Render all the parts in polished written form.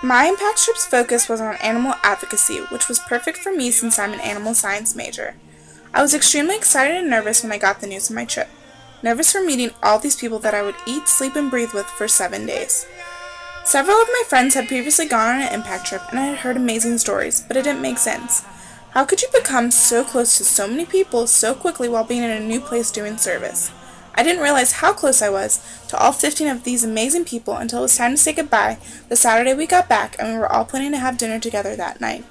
My impact trip's focus was on animal advocacy, which was perfect for me since I'm an animal science major. I was extremely excited and nervous when I got the news of my trip. Nervous for meeting all these people that I would eat, sleep, and breathe with for 7 days. Several of my friends had previously gone on an impact trip, and I had heard amazing stories, but it didn't make sense. How could you become so close to so many people so quickly while being in a new place doing service? I didn't realize how close I was to all 15 of these amazing people until it was time to say goodbye the Saturday we got back and we were all planning to have dinner together that night.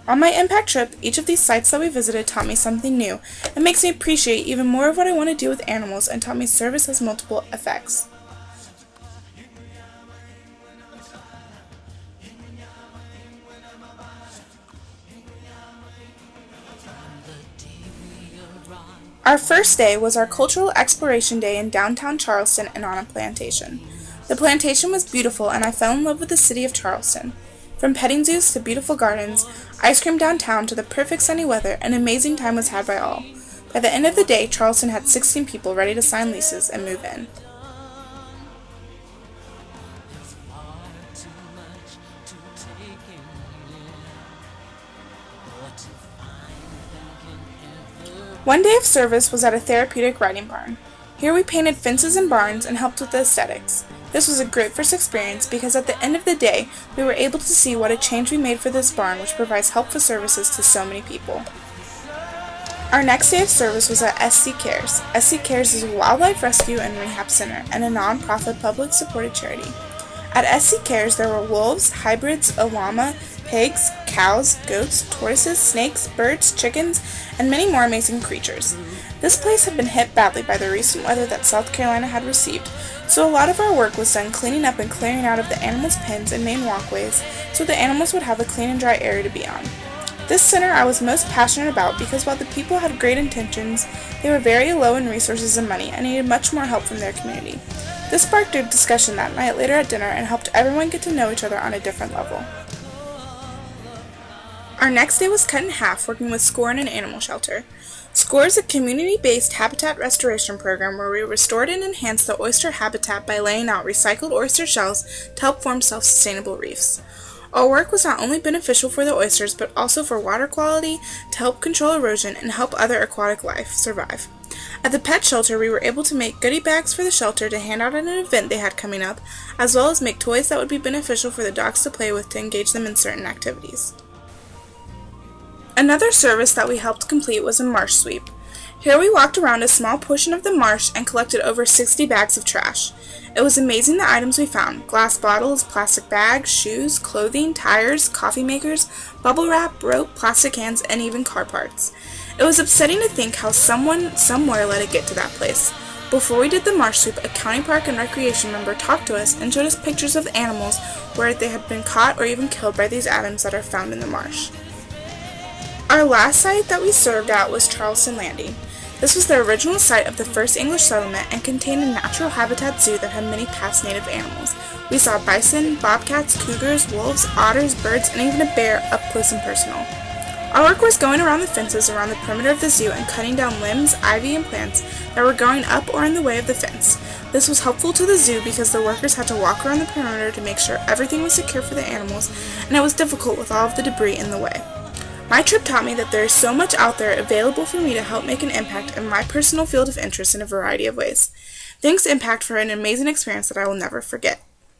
On my impact trip, each of these sites that we visited taught me something new and makes me appreciate even more of what I want to do with animals and taught me service has multiple effects. Our first day was our cultural exploration day in downtown Charleston and on a plantation. The plantation was beautiful and I fell in love with the city of Charleston. From petting zoos to beautiful gardens, ice cream downtown to the perfect sunny weather, an amazing time was had by all. By the end of the day, Charleston had 16 people ready to sign leases and move in. One day of service was at a therapeutic riding barn. Here we painted fences and barns and helped with the aesthetics. This was a great first experience because at the end of the day, we were able to see what a change we made for this barn which provides helpful services to so many people. Our next day of service was at SC Cares. SC Cares is a wildlife rescue and rehab center and a non-profit public supported charity. At SC Cares there were wolves, hybrids, a llama, pigs, cows, goats, tortoises, snakes, birds, chickens, and many more amazing creatures. This place had been hit badly by the recent weather that South Carolina had received, so a lot of our work was done cleaning up and clearing out of the animals' pens and main walkways so the animals would have a clean and dry area to be on. This center I was most passionate about because while the people had great intentions, they were very low in resources and money and needed much more help from their community. This sparked a discussion that night later at dinner and helped everyone get to know each other on a different level. Our next day was cut in half working with SCORE in an animal shelter. SCORE is a community-based habitat restoration program where we restored and enhanced the oyster habitat by laying out recycled oyster shells to help form self-sustainable reefs. Our work was not only beneficial for the oysters but also for water quality, to help control erosion, and help other aquatic life survive. At the pet shelter, we were able to make goodie bags for the shelter to hand out at an event they had coming up, as well as make toys that would be beneficial for the dogs to play with to engage them in certain activities. Another service that we helped complete was a marsh sweep. Here we walked around a small portion of the marsh and collected over 60 bags of trash. It was amazing the items we found: glass bottles, plastic bags, shoes, clothing, tires, coffee makers, bubble wrap, rope, plastic cans, and even car parts. It was upsetting to think how someone somewhere let it get to that place. Before we did the marsh sweep, a county park and recreation member talked to us and showed us pictures of animals where they had been caught or even killed by these items that are found in the marsh. Our last site that we served at was Charleston Landing. This was the original site of the first English settlement and contained a natural habitat zoo that had many past native animals. We saw bison, bobcats, cougars, wolves, otters, birds, and even a bear up close and personal. Our work was going around the fences around the perimeter of the zoo and cutting down limbs, ivy, and plants that were growing up or in the way of the fence. This was helpful to the zoo because the workers had to walk around the perimeter to make sure everything was secure for the animals, and it was difficult with all of the debris in the way. My trip taught me that there is so much out there available for me to help make an impact in my personal field of interest in a variety of ways. Thanks, Impact, for an amazing experience that I will never forget.